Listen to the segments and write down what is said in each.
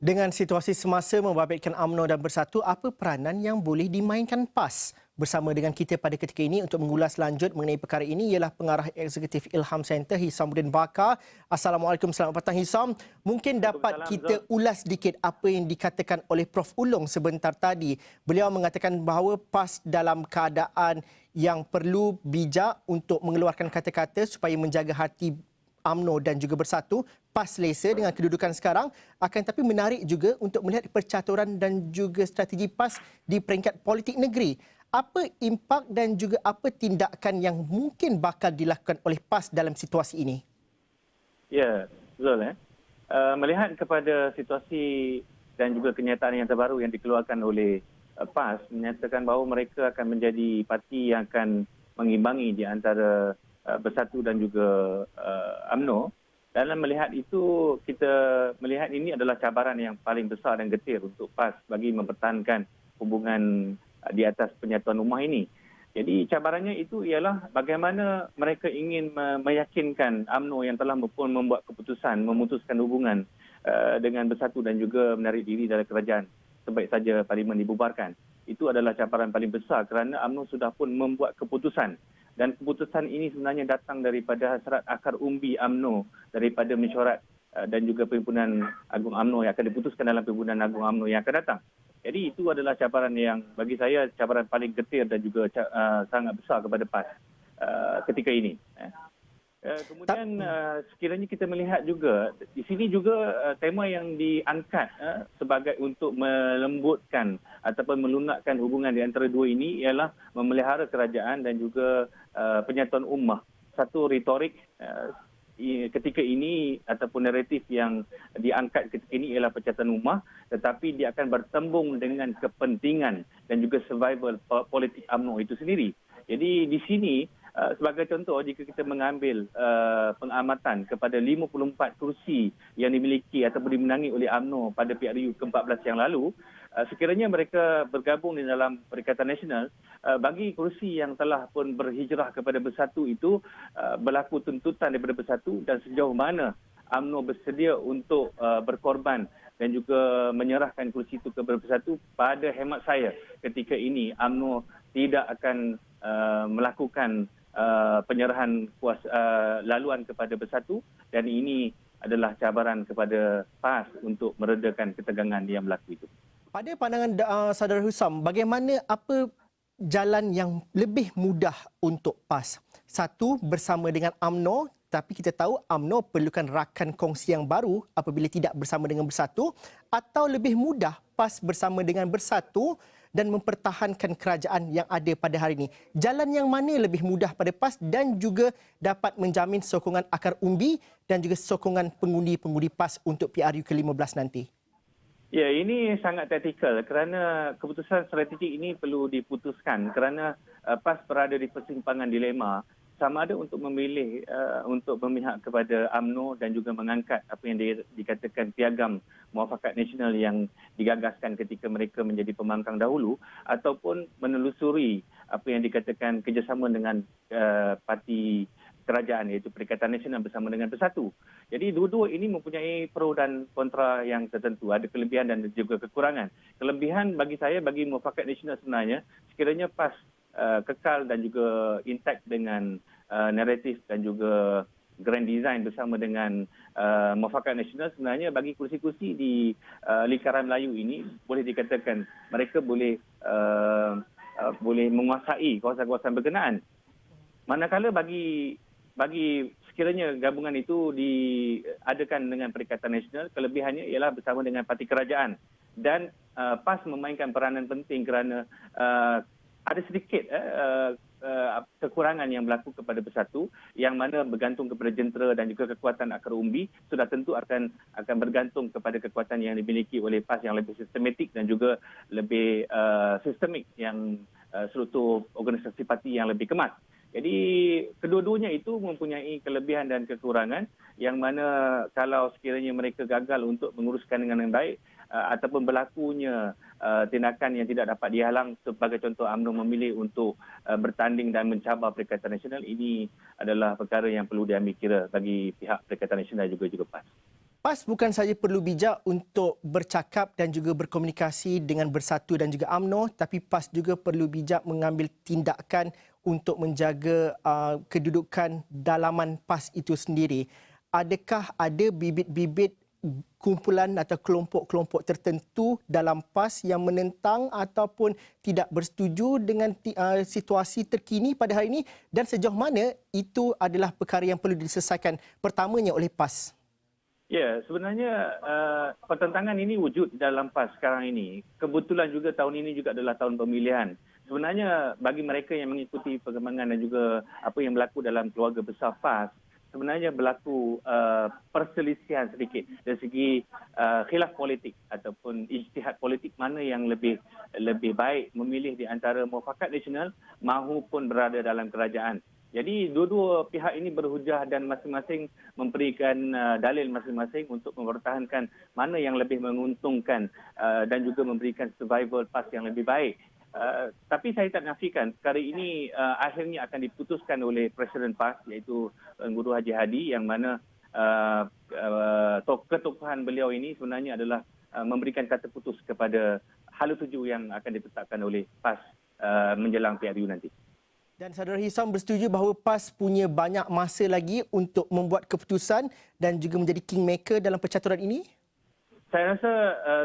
Dengan situasi semasa membabitkan UMNO dan Bersatu, apa peranan yang boleh dimainkan PAS? Bersama dengan kita pada ketika ini untuk mengulas lanjut mengenai perkara ini ialah Pengarah Eksekutif Ilham Center, Hisamuddin Bakar. Assalamualaikum, selamat petang Hisam. Mungkin dapat Waalaikumsalam, Zul. kita ulas sedikit apa yang dikatakan oleh Prof. Ulung sebentar tadi. Beliau mengatakan bahawa PAS dalam keadaan yang perlu bijak untuk mengeluarkan kata-kata supaya menjaga hati UMNO dan juga Bersatu, PAS selesa dengan kedudukan sekarang, akan tapi menarik juga untuk melihat percaturan dan juga strategi PAS di peringkat politik negeri. Apa impak dan juga apa tindakan yang mungkin bakal dilakukan oleh PAS dalam situasi ini? Ya, betul. Melihat kepada situasi dan juga kenyataan yang terbaru yang dikeluarkan oleh PAS, menyatakan bahawa mereka akan menjadi parti yang akan mengimbangi di antara Bersatu dan juga UMNO. Dalam melihat itu, kita melihat ini adalah cabaran yang paling besar dan getir untuk PAS bagi mempertahankan hubungan di atas penyatuan ummah ini. Jadi cabarannya itu ialah bagaimana mereka ingin meyakinkan UMNO yang telah pun membuat keputusan memutuskan hubungan dengan Bersatu dan juga menarik diri dari kerajaan sebaik saja parlimen dibubarkan. Itu adalah cabaran paling besar kerana UMNO sudah pun membuat keputusan. Dan keputusan ini sebenarnya datang daripada hasrat akar umbi UMNO, daripada mesyuarat dan juga Perhimpunan Agung UMNO yang akan diputuskan dalam Perhimpunan Agung UMNO yang akan datang. Jadi itu adalah cabaran yang bagi saya cabaran paling getir dan juga sangat besar kepada PAS ketika ini. Kemudian sekiranya kita melihat juga, di sini juga tema yang diangkat sebagai untuk melembutkan ataupun melunakkan hubungan di antara dua ini ialah memelihara kerajaan dan juga penyatuan ummah. Satu retorik ketika ini ataupun naratif yang diangkat ketika ini ialah penyatuan ummah, tetapi dia akan bertembung dengan kepentingan dan juga survival politik UMNO itu sendiri. Jadi di sini sebagai contoh, jika kita mengambil pengamatan kepada 54 kursi yang dimiliki ataupun dimenangi oleh UMNO pada PRU ke-14 yang lalu, sekiranya mereka bergabung di dalam Perikatan Nasional, bagi kursi yang telah pun berhijrah kepada Bersatu itu berlaku tuntutan daripada Bersatu dan sejauh mana UMNO bersedia untuk berkorban dan juga menyerahkan kursi itu kepada Bersatu. Pada hemat saya, ketika ini UMNO tidak akan melakukan penyerahan laluan kepada Bersatu, dan ini adalah cabaran kepada PAS untuk meredakan ketegangan yang berlaku itu. Pada pandangan Saudara Husam, bagaimana apa jalan yang lebih mudah untuk PAS? Satu, bersama dengan UMNO, tapi kita tahu UMNO perlukan rakan kongsi yang baru apabila tidak bersama dengan Bersatu, atau lebih mudah PAS bersama dengan Bersatu dan mempertahankan kerajaan yang ada pada hari ini. Jalan yang mana lebih mudah pada PAS dan juga dapat menjamin sokongan akar umbi dan juga sokongan pengundi-pengundi PAS untuk PRU ke-15 nanti? Ya, ini sangat taktikal kerana keputusan strategik ini perlu diputuskan kerana PAS berada di persimpangan dilema sama ada untuk memilih untuk memihak kepada UMNO dan juga mengangkat apa yang dikatakan piagam Muafakat Nasional yang digagaskan ketika mereka menjadi pembangkang dahulu, ataupun menelusuri apa yang dikatakan kerjasama dengan parti kerajaan iaitu Perikatan Nasional bersama dengan Bersatu. Jadi dua-dua ini mempunyai pro dan kontra yang tertentu. Ada kelebihan dan juga kekurangan. Kelebihan bagi saya, bagi Muafakat Nasional sebenarnya, sekiranya PAS kekal dan juga intact dengan naratif dan juga grand design bersama dengan Muafakat Nasional, sebenarnya bagi kursi-kursi di lingkaran Melayu ini boleh dikatakan mereka boleh menguasai kawasan-kawasan berkenaan. Manakala bagi sekiranya gabungan itu diadakan dengan Perikatan Nasional, kelebihannya ialah bersama dengan parti kerajaan, dan PAS memainkan peranan penting kerana ada sedikit kekurangan yang berlaku kepada Bersatu, yang mana bergantung kepada jentera dan juga kekuatan akar umbi, sudah tentu akan bergantung kepada kekuatan yang dimiliki oleh PAS yang lebih sistematik dan juga lebih sistemik, yang struktur organisasi parti yang lebih kemas. Jadi kedua-duanya itu mempunyai kelebihan dan kekurangan, yang mana kalau sekiranya mereka gagal untuk menguruskan dengan yang baik ataupun berlakunya tindakan yang tidak dapat dihalang, sebagai contoh UMNO memilih untuk bertanding dan mencabar Perikatan Nasional, ini adalah perkara yang perlu diambil kira bagi pihak Perikatan Nasional juga PAS. PAS bukan saja perlu bijak untuk bercakap dan juga berkomunikasi dengan Bersatu dan juga UMNO, tapi PAS juga perlu bijak mengambil tindakan untuk menjaga kedudukan dalaman PAS itu sendiri. Adakah ada bibit-bibit kumpulan atau kelompok-kelompok tertentu dalam PAS yang menentang ataupun tidak bersetuju dengan situasi terkini pada hari ini, dan sejauh mana itu adalah perkara yang perlu diselesaikan pertamanya oleh PAS? Ya, sebenarnya pertentangan ini wujud dalam PAS sekarang ini. Kebetulan juga tahun ini juga adalah tahun pemilihan. Sebenarnya bagi mereka yang mengikuti perkembangan dan juga apa yang berlaku dalam keluarga besar PAS, sebenarnya berlaku perselisihan sedikit dari segi khilaf politik ataupun ijtihad politik mana yang lebih baik memilih di antara mufakat nasional mahupun berada dalam kerajaan. Jadi dua-dua pihak ini berhujah dan masing-masing memberikan dalil masing-masing untuk mempertahankan mana yang lebih menguntungkan dan juga memberikan survival PAS yang lebih baik. Tapi saya tak nafikan perkara ini akhirnya akan diputuskan oleh Presiden PAS iaitu Guru Haji Hadi, yang mana ketokohan beliau ini sebenarnya adalah memberikan kata putus kepada hala tuju yang akan ditetapkan oleh PAS menjelang PRU nanti. Dan Saudara Hisam bersetuju bahawa PAS punya banyak masa lagi untuk membuat keputusan dan juga menjadi kingmaker dalam percaturan ini? Saya rasa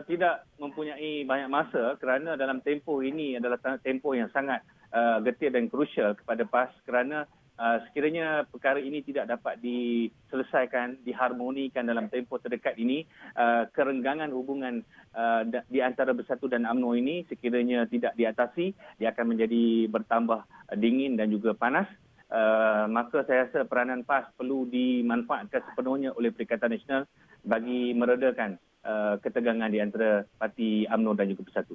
tidak mempunyai banyak masa kerana dalam tempoh ini adalah tempoh yang sangat getir dan krusial kepada PAS, kerana sekiranya perkara ini tidak dapat diselesaikan, diharmonikan dalam tempoh terdekat ini, kerenggangan hubungan di antara Bersatu dan UMNO ini sekiranya tidak diatasi, dia akan menjadi bertambah dingin dan juga panas. Maka saya rasa peranan PAS perlu dimanfaatkan sepenuhnya oleh Perikatan Nasional bagi meredakan ketegangan di antara parti UMNO dan juga Bersatu.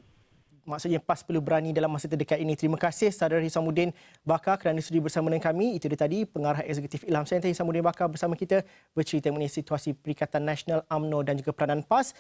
Maksudnya PAS perlu berani dalam masa terdekat ini. Terima kasih Saudara Hisamuddin Bakar kerana sudi bersama dengan kami. Itu dia tadi Pengarah Eksekutif Ilham Center Hisamuddin Bakar bersama kita bercerita mengenai situasi Perikatan Nasional, UMNO dan juga peranan PAS.